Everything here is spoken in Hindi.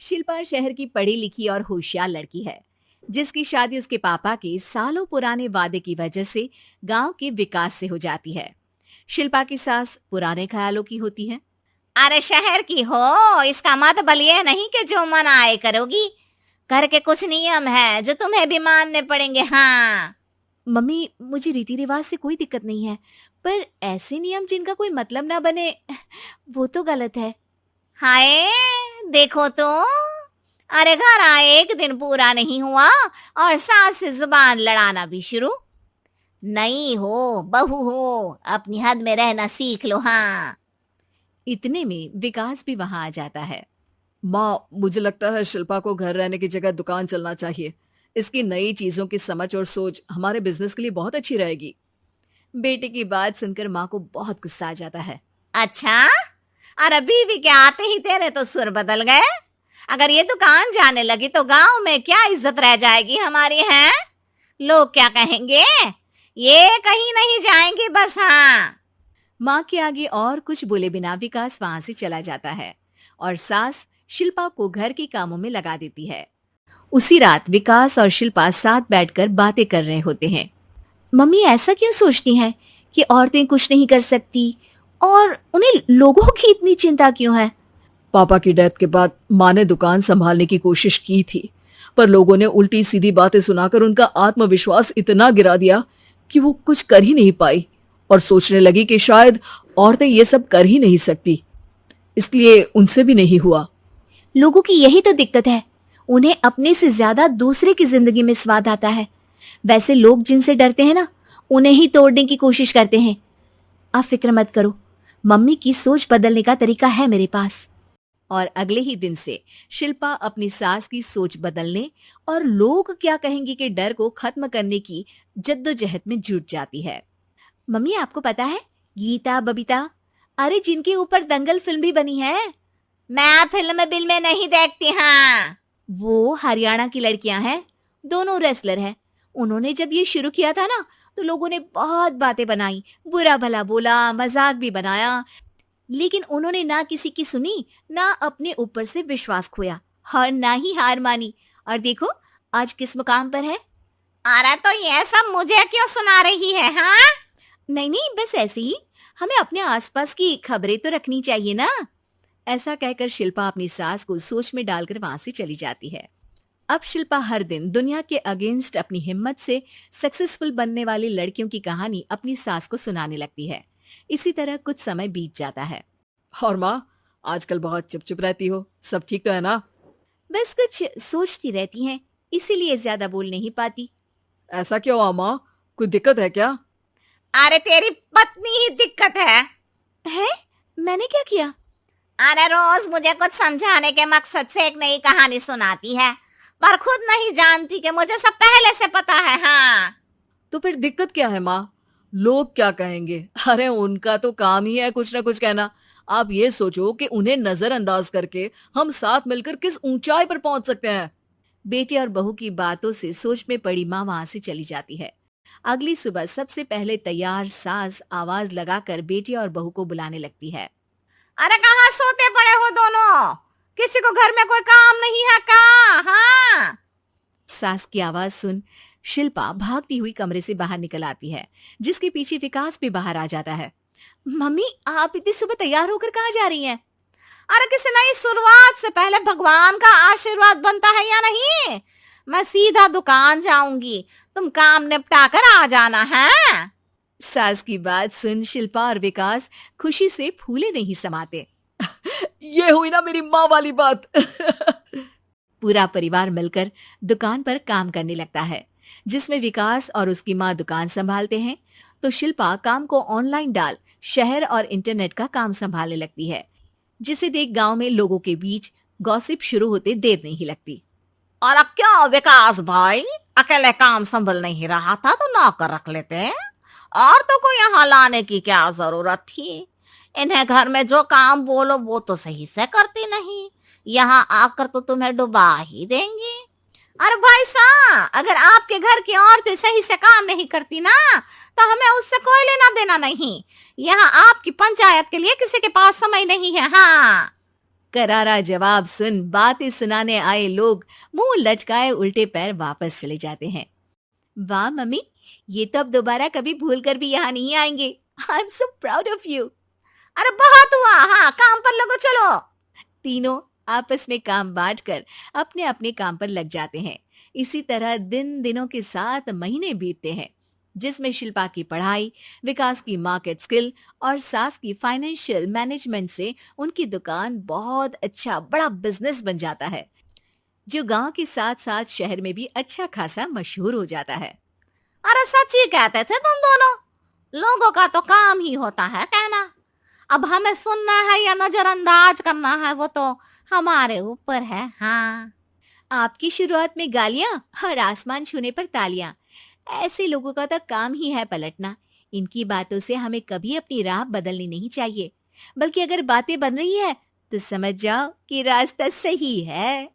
शिल्पा शहर की पढ़ी लिखी और होशियार लड़की है, जिसकी शादी उसके पापा के सालों पुराने वादे की वजह से गांव के विकास से हो जाती है। शिल्पा की सास पुराने ख्यालों की होती है। अरे शहर की हो, इसका मतलब ये नहीं कि जो मन आए करोगी। घर के कुछ नियम है जो तुम्हें भी मानने पड़ेंगे। हाँ। मम्मी, मुझे रीति रिवाज से कोई दिक्कत नहीं है, पर ऐसे नियम जिनका कोई मतलब ना बने, वो तो गलत है। हाय, देखो तो। अरे घर आए एक दिन पूरा नहीं हुआ और सास से जुबान लड़ाना भी शुरू। नहीं हो, बहू हो, अपनी हद में रहना सीख लो। हाँ। इतने में विकास भी वहां आ जाता है। माँ, मुझे लगता है शिल्पा को घर रहने की जगह दुकान चलना चाहिए। इसकी नई चीजों की समझ और सोच हमारे बिजनेस के लिए बहुत अच्छी रहेगी। बेटे की बात सुनकर माँ को बहुत गुस्सा आ जाता है। अच्छा, अरे बीवी के आते ही तेरे तो सुर बदल गए। अगर ये दुकान जाने लगी तो गांव में क्या इज्जत रह जाएगी हमारी है? लोग क्या कहेंगे? ये कहीं नहीं जाएंगे बस। हाँ। माँ के आगे और कुछ बोले बिना विकास वहां से चला जाता है और सास शिल्पा को घर के कामों में लगा देती है। उसी रात विकास और शिल्पा साथ बैठकर बातें कर रहे होते हैं। मम्मी ऐसा क्यों सोचती हैं कि औरतें कुछ नहीं कर सकती, और उन्हें लोगों की इतनी चिंता क्यों है? पापा की डेथ के बाद माँ ने दुकान संभालने की कोशिश की थी, पर लोगों ने उल्टी सीधी बातें सुनाकर उनका आत्मविश्वास इतना गिरा दिया कि वो कुछ कर ही नहीं पाई और सोचने लगी कि शायद औरतें ये सब कर ही नहीं सकती, इसलिए उनसे भी नहीं हुआ। लोगों की यही तो दिक्कत है, उन्हें अपने से ज्यादा दूसरे की जिंदगी में स्वाद आता है। वैसे लोग जिनसे डरते हैं ना, उन्हें ही तोड़ने की कोशिश करते हैं। आप फिक्र मत करो, मम्मी की सोच बदलने का तरीका है मेरे पास। और अगले ही दिन से शिल्पा अपनी सास की सोच बदलने और लोग क्या कहेंगे के डर को खत्म करने की जद्दोजहद में जुट जाती है। मम्मी, आपको पता है गीता, बबीता, अरे जिनके ऊपर दंगल फिल्म भी बनी है। मैं फिल्म बिल में नहीं देखती। हाँ। वो हरियाणा की लड़कियां हैं, दोनों रेसलर हैं। उन्होंने जब ये शुरू किया था ना, तो लोगों ने बहुत बातें बनाई, बुरा भला बोला, मजाक भी बनाया, लेकिन उन्होंने ना किसी की सुनी, ना अपने ऊपर से विश्वास खोया और ना ही हार मानी। और देखो आज किस मुकाम पर है। अरे तो ये सब मुझे क्यों सुना रही है? हाँ। नहीं नहीं, बस ऐसे ही, हमें अपने आसपास की खबरें तो रखनी चाहिए ना। ऐसा कहकर शिल्पा अपनी सास को सोच में डालकर वहां से चली जाती है। अब शिल्पा हर दिन दुनिया के अगेंस्ट अपनी हिम्मत से सक्सेसफुल बनने वाली लड़कियों की कहानी अपनी सास को सुनाने लगती है। इसी तरह कुछ समय बीत जाता है। और माँ, आजकल बहुत चुप-चुप रहती हो, सब ठीक तो है ना? बस कुछ सोचती रहती हैं, इसीलिए ज्यादा बोल नहीं पाती। ऐसा क्यों हुआ माँ? कोई दिक्कत है क्या? अरे तेरी पत्नी ही दिक्कत है। है? मैंने क्या किया? अरे रोज मुझे कुछ समझाने के मकसद से एक नई कहानी सुनाती है, पर खुद नहीं जानती कि मुझे सब पहले से पता है। हाँ। तो फिर दिक्कत क्या है माँ? लोग क्या कहेंगे? अरे उनका तो काम ही है कुछ ना कुछ कहना। आप ये सोचो कि उन्हें नजरअंदाज करके हम साथ मिलकर किस ऊंचाई पर पहुंच सकते हैं। बेटे और बहू की बातों से सोच में पड़ी माँ वहां से चली जाती है। अगली सुबह सबसे पहले तैयार सास आवाज लगाकर बेटे और बहू को बुलाने लगती है। अरे कहाँ सोते पड़े हो दोनों? किसी को घर में कोई काम नहीं है का? हाँ। सास की आवाज सुन शिल्पा भागती हुई कमरे से बाहर निकल आती है, जिसके पीछे विकास भी बाहर आ जाता है। मम्मी, आप इतनी सुबह तैयार होकर कहाँ जा रही हैं? अरे किसी नई शुरुआत से पहले भगवान का आशीर्वाद बनता है या नहीं? मैं सीधा दुकान जाऊंगी, तुम काम निपटा कर आ जाना है। सास की बात सुन शिल्पा और विकास खुशी से फूले नहीं समाते। ये हुई ना मेरी माँ वाली बात। पूरा परिवार मिलकर दुकान पर काम करने लगता है, जिसमें विकास और उसकी माँ दुकान संभालते हैं, तो शिल्पा काम को ऑनलाइन डाल शहर और इंटरनेट का काम संभालने लगती है, जिसे देख गांव में लोगों के बीच गॉसिप शुरू होते देर नहीं लगती। और अब क्या विकास भाई, अकेले काम संभल नहीं रहा था तो नौकर रख लेते, और तो कोई यहाँ लाने की क्या जरूरत थी? इन्हें घर में जो काम बोलो वो तो सही से करती नहीं, यहाँ आकर तो तुम्हें डुबा ही देंगी। अरे भाई साहब, अगर आपके घर की औरतें सही से काम नहीं करती ना, तो हमें उससे कोई लेना देना नहीं। यहाँ आपकी पंचायत के लिए किसी के पास समय नहीं है। हाँ। करारा जवाब सुन बातें सुनाने आए लोग मुंह लटकाए उल्टे पैर वापस चले जाते हैं। वाह मम्मी, ये तो अब दोबारा कभी भूल कर भी यहाँ नहीं आएंगे। I am so proud of you. अरे बहुत हुआ, हाँ काम पर लगो चलो। तीनों आपस में काम बांटकर अपने अपने काम पर लग जाते हैं। इसी तरह दिनों के साथ महीने बीतते हैं, जिसमें शिल्पा की पढ़ाई, विकास की मार्केट स्किल और सास की फाइनेंशियल मैनेजमेंट से उनकी दुकान बहुत अच्छा बड़ा बिजनेस बन जाता है, जो गांव के साथ साथ शहर में भी अच्छा खासा मशहूर हो जाता है। अरे सच ही कहते थे तुम दोनों, लोगों का तो काम ही होता है कहना। अब हमें सुनना है या नजरअंदाज करना है वो तो हमारे ऊपर है। हाँ, आपकी शुरुआत में गालियां और आसमान छूने पर तालियां, ऐसे लोगों का तो काम ही है पलटना। इनकी बातों से हमें कभी अपनी राह बदलनी नहीं चाहिए, बल्कि अगर बातें बन रही है तो समझ जाओ कि रास्ता सही है।